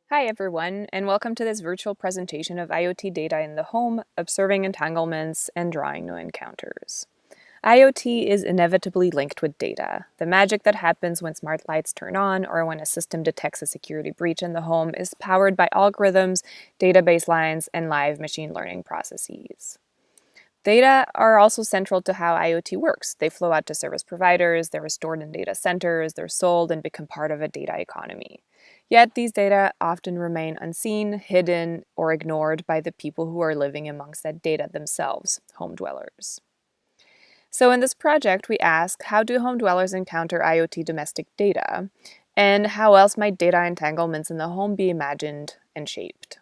Hi everyone, and welcome to this virtual presentation of IoT data in the home, observing entanglements and drawing new encounters. IoT is inevitably linked with data. The magic that happens when smart lights turn on or when a system detects a security breach in the home is powered by algorithms, database lines, and live machine learning processes. Data are also central to how IoT works. They flow out to service providers, they're stored in data centers, they're sold, and become part of a data economy. Yet these data often remain unseen, hidden, or ignored by the people who are living amongst that data themselves, home dwellers. So in this project, we ask, how do home dwellers encounter IoT domestic data? And how else might data entanglements in the home be imagined and shaped?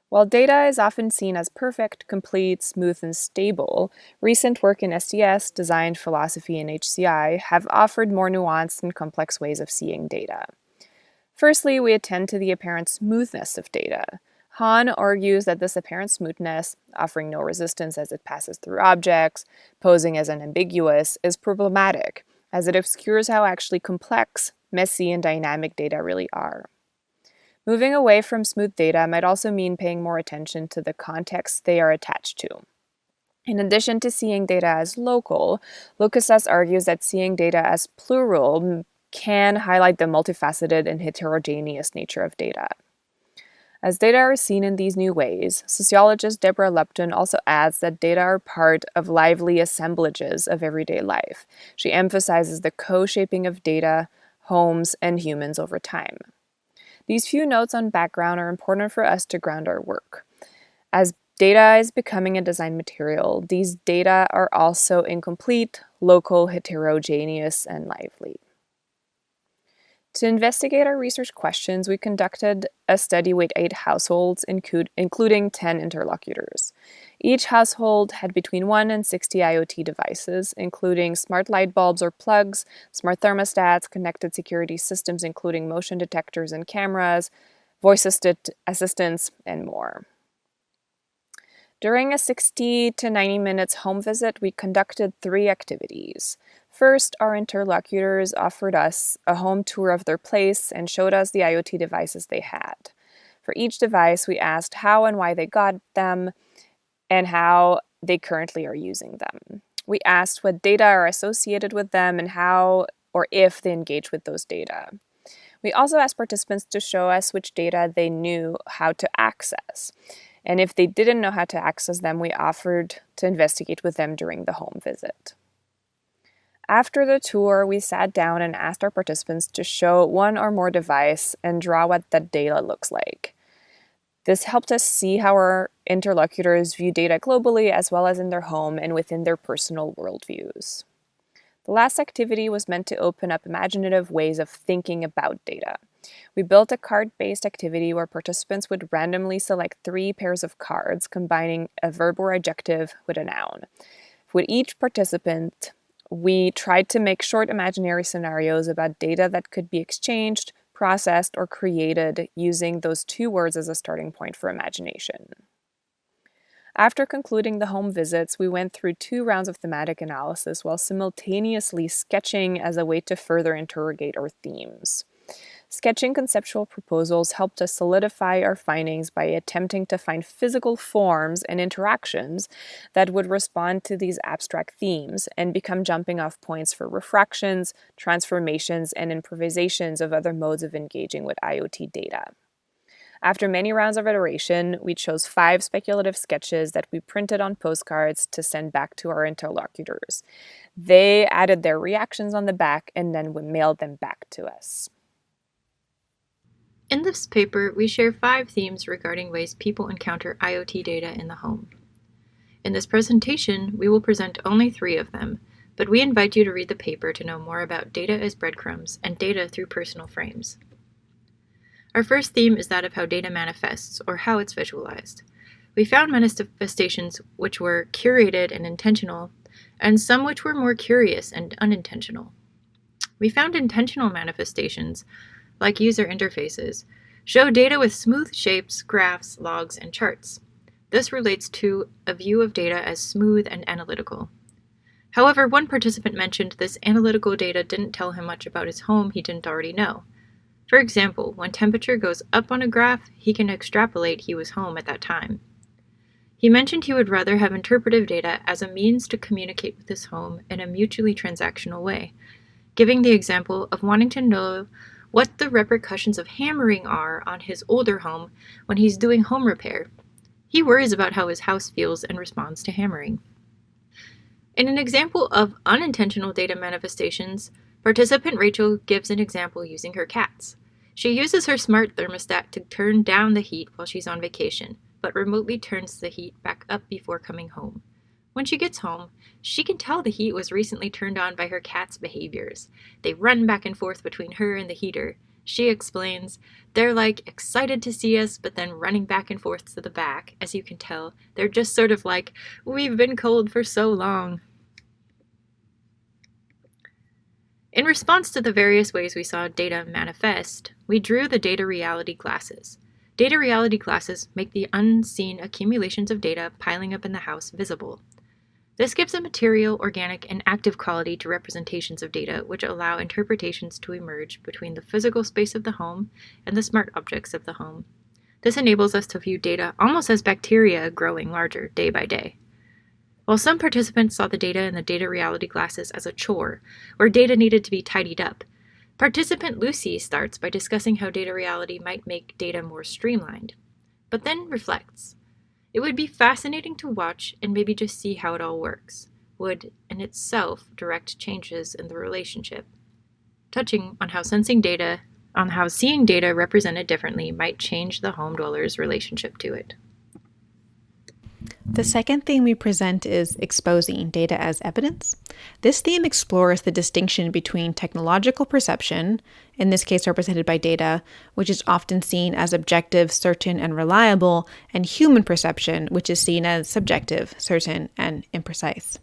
While data is often seen as perfect, complete, smooth, and stable, recent work in SDS, design philosophy, and HCI have offered more nuanced and complex ways of seeing data. Firstly, we attend to the apparent smoothness of data. Hahn argues that this apparent smoothness, offering no resistance as it passes through objects, posing as unambiguous, is problematic, as it obscures how actually complex, messy, and dynamic data really are. Moving away from smooth data might also mean paying more attention to the context they are attached to. In addition to seeing data as local, Lucas argues that seeing data as plural can highlight the multifaceted and heterogeneous nature of data. As data are seen in these new ways, sociologist Deborah Lupton also adds that data are part of lively assemblages of everyday life. She emphasizes the co-shaping of data, homes, and humans over time. These few notes on background are important for us to ground our work. As data is becoming a design material, these data are also incomplete, local, heterogeneous, and lively. To investigate our research questions, we conducted a study with 8 households, including 10 interlocutors. Each household had between 1 and 60 IoT devices, including smart light bulbs or plugs, smart thermostats, connected security systems including motion detectors and cameras, voice assistants, and more. During a 60 to 90 minutes home visit, we conducted 3 activities. First, our interlocutors offered us a home tour of their place and showed us the IoT devices they had. For each device, we asked how and why they got them and how they currently are using them. We asked what data are associated with them and how or if they engage with those data. We also asked participants to show us which data they knew how to access. And if they didn't know how to access them, we offered to investigate with them during the home visit. After the tour, we sat down and asked our participants to show one or more device and draw what that data looks like. This helped us see how our interlocutors view data globally as well as in their home and within their personal worldviews. The last activity was meant to open up imaginative ways of thinking about data. We built a card-based activity where participants would randomly select 3 pairs of cards, combining a verb or adjective with a noun. With each participant, we tried to make short imaginary scenarios about data that could be exchanged, processed, or created using those 2 words as a starting point for imagination. After concluding the home visits, we went through 2 rounds of thematic analysis while simultaneously sketching as a way to further interrogate our themes. Sketching conceptual proposals helped us solidify our findings by attempting to find physical forms and interactions that would respond to these abstract themes and become jumping-off points for refractions, transformations, and improvisations of other modes of engaging with IoT data. After many rounds of iteration, we chose 5 speculative sketches that we printed on postcards to send back to our interlocutors. They added their reactions on the back, and then we mailed them back to us. In this paper, we share 5 themes regarding ways people encounter IoT data in the home. In this presentation, we will present only 3 of them, but we invite you to read the paper to know more about data as breadcrumbs and data through personal frames. Our first theme is that of how data manifests, or how it's visualized. We found manifestations which were curated and intentional, and some which were more curious and unintentional. We found intentional manifestations, like user interfaces, show data with smooth shapes, graphs, logs, and charts. This relates to a view of data as smooth and analytical. However, one participant mentioned this analytical data didn't tell him much about his home he didn't already know. For example, when temperature goes up on a graph, he can extrapolate he was home at that time. He mentioned he would rather have interpretive data as a means to communicate with his home in a mutually transactional way, giving the example of wanting to know what the repercussions of hammering are on his older home when he's doing home repair. He worries about how his house feels and responds to hammering. In an example of unintentional data manifestations, participant Rachel gives an example using her cats. She uses her smart thermostat to turn down the heat while she's on vacation, but remotely turns the heat back up before coming home. When she gets home, she can tell the heat was recently turned on by her cat's behaviors. They run back and forth between her and the heater. She explains, they're like excited to see us, but then running back and forth to the back. As you can tell, they're just sort of like, we've been cold for so long. In response to the various ways we saw data manifest, we drew the data reality glasses. Data reality glasses make the unseen accumulations of data piling up in the house visible. This gives a material, organic, and active quality to representations of data, which allow interpretations to emerge between the physical space of the home and the smart objects of the home. This enables us to view data almost as bacteria growing larger day by day. While some participants saw the data in the data reality glasses as a chore, where data needed to be tidied up, participant Lucy starts by discussing how data reality might make data more streamlined, but then reflects. It would be fascinating to watch and maybe just see how it all works, would in itself direct changes in the relationship, touching on how seeing data represented differently might change the home dweller's relationship to it. The second theme we present is exposing data as evidence. This theme explores the distinction between technological perception, in this case represented by data, which is often seen as objective, certain, and reliable, and human perception, which is seen as subjective, certain, and imprecise.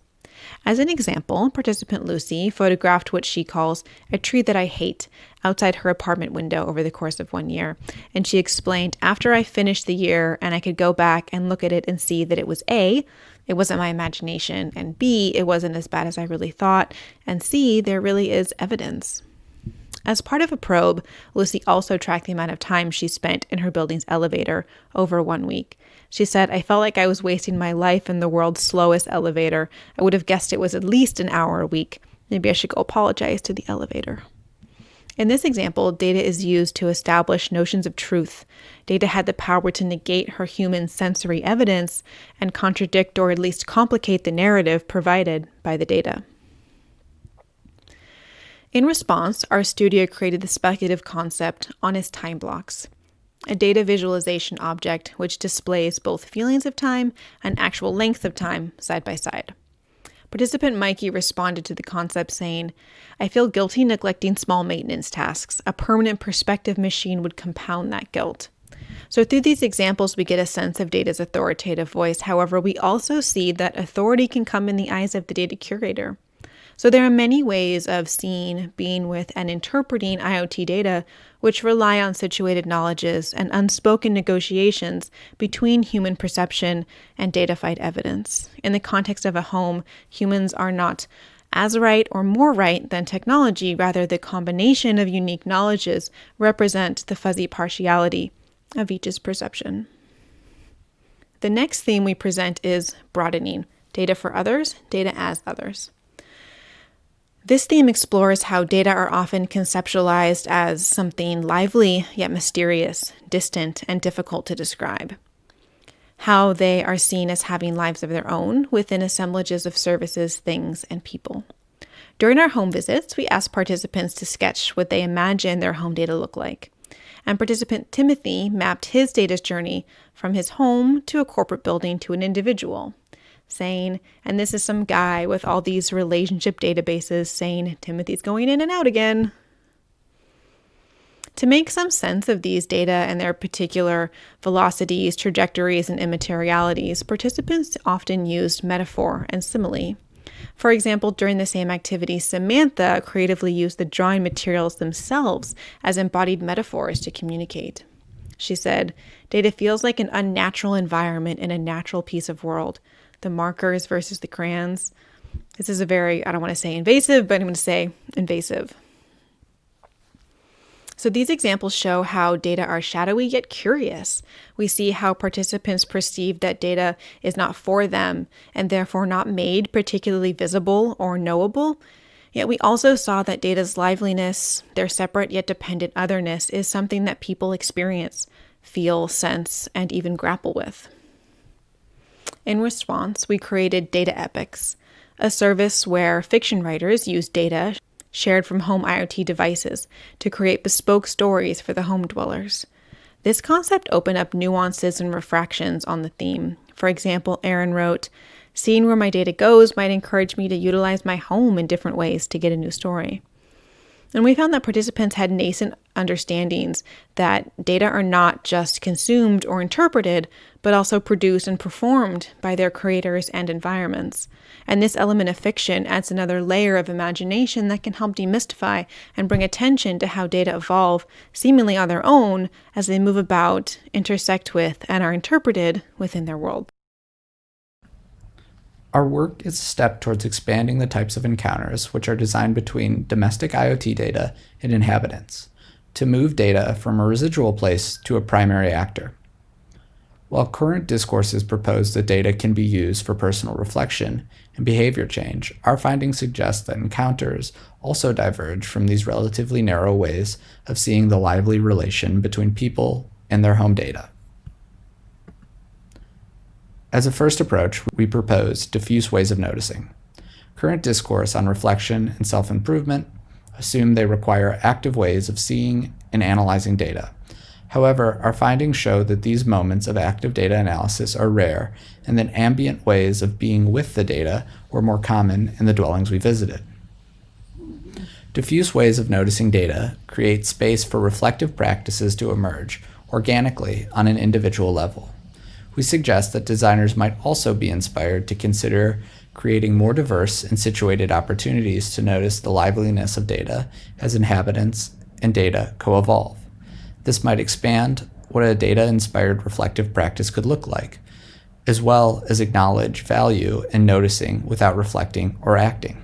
As an example, participant Lucy photographed what she calls a tree that I hate outside her apartment window over the course of 1 year. And she explained, after I finished the year and I could go back and look at it and see that it was A, it wasn't my imagination, and B, it wasn't as bad as I really thought, and C, there really is evidence. As part of a probe, Lucy also tracked the amount of time she spent in her building's elevator over 1 week. She said, I felt like I was wasting my life in the world's slowest elevator. I would have guessed it was at least an hour a week. Maybe I should go apologize to the elevator. In this example, data is used to establish notions of truth. Data had the power to negate her human sensory evidence and contradict or at least complicate the narrative provided by the data. In response, our studio created the speculative concept on its time blocks, a data visualization object which displays both feelings of time and actual length of time side by side. Participant Mikey responded to the concept saying, I feel guilty neglecting small maintenance tasks. A permanent perspective machine would compound that guilt. So through these examples, we get a sense of data's authoritative voice. However, we also see that authority can come in the eyes of the data curator. So there are many ways of seeing, being with, and interpreting IoT data which rely on situated knowledges and unspoken negotiations between human perception and datafied evidence. In the context of a home, humans are not as right or more right than technology. Rather, the combination of unique knowledges represent the fuzzy partiality of each's perception. The next theme we present is broadening, data for others, data as others. This theme explores how data are often conceptualized as something lively yet mysterious, distant, and difficult to describe. How they are seen as having lives of their own within assemblages of services, things, and people. During our home visits, we asked participants to sketch what they imagine their home data look like. And participant Timothy mapped his data's journey from his home to a corporate building to an individual, saying, and this is some guy with all these relationship databases saying, Timothy's going in and out again. To make some sense of these data and their particular velocities, trajectories, and immaterialities, participants often used metaphor and simile. For example, during the same activity, Samantha creatively used the drawing materials themselves as embodied metaphors to communicate. She said, data feels like an unnatural environment in a natural piece of world. The markers versus the crayons. This is a very, I don't want to say invasive, but I'm going to say invasive. So these examples show how data are shadowy yet curious. We see how participants perceive that data is not for them and therefore not made particularly visible or knowable. Yet we also saw that data's liveliness, their separate yet dependent otherness, is something that people experience, feel, sense, and even grapple with. In response, we created Data Epics, a service where fiction writers use data shared from home IoT devices to create bespoke stories for the home dwellers. This concept opened up nuances and refractions on the theme. For example, Aaron wrote, "Seeing where my data goes might encourage me to utilize my home in different ways to get a new story." And we found that participants had nascent understandings that data are not just consumed or interpreted, but also produced and performed by their creators and environments. And this element of fiction adds another layer of imagination that can help demystify and bring attention to how data evolve seemingly on their own as they move about, intersect with, and are interpreted within their world. Our work is a step towards expanding the types of encounters which are designed between domestic IoT data and inhabitants, to move data from a residual place to a primary actor. While current discourses propose that data can be used for personal reflection and behavior change, our findings suggest that encounters also diverge from these relatively narrow ways of seeing the lively relation between people and their home data. As a first approach, we propose diffuse ways of noticing. Current discourse on reflection and self-improvement assume they require active ways of seeing and analyzing data. However, our findings show that these moments of active data analysis are rare, and that ambient ways of being with the data were more common in the dwellings we visited. Diffuse ways of noticing data create space for reflective practices to emerge organically on an individual level. We suggest that designers might also be inspired to consider creating more diverse and situated opportunities to notice the liveliness of data as inhabitants and data co-evolve. This might expand what a data-inspired reflective practice could look like, as well as acknowledge value in noticing without reflecting or acting.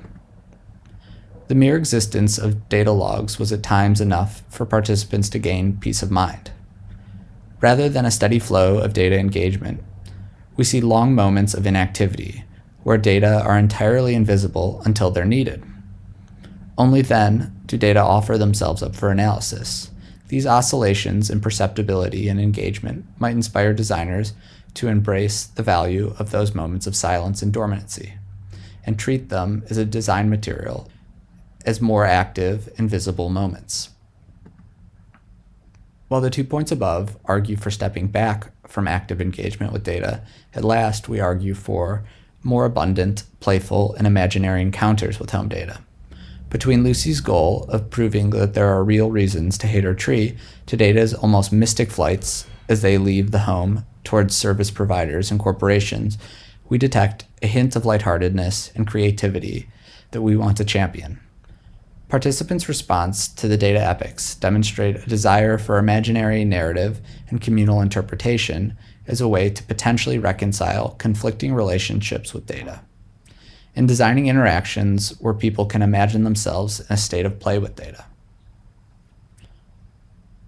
The mere existence of data logs was at times enough for participants to gain peace of mind. Rather than a steady flow of data engagement, we see long moments of inactivity, where data are entirely invisible until they're needed. Only then do data offer themselves up for analysis. These oscillations in perceptibility and engagement might inspire designers to embrace the value of those moments of silence and dormancy, and treat them as a design material as more active and visible moments. While the 2 points above argue for stepping back from active engagement with data, at last we argue for more abundant, playful, and imaginary encounters with home data. Between Lucy's goal of proving that there are real reasons to hate her tree, to Data's almost mystic flights as they leave the home towards service providers and corporations, we detect a hint of lightheartedness and creativity that we want to champion. Participants' response to the data epics demonstrate a desire for imaginary narrative and communal interpretation as a way to potentially reconcile conflicting relationships with data, and designing interactions where people can imagine themselves in a state of play with data.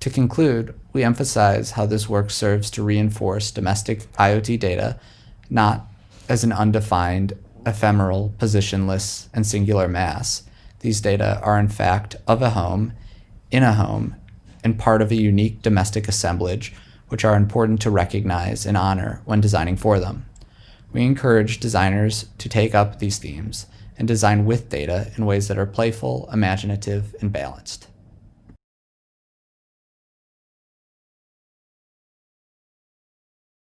To conclude, we emphasize how this work serves to reinforce domestic IoT data not as an undefined, ephemeral, positionless, and singular mass. These data are in fact of a home, in a home, and part of a unique domestic assemblage, which are important to recognize and honor when designing for them. We encourage designers to take up these themes and design with data in ways that are playful, imaginative, and balanced.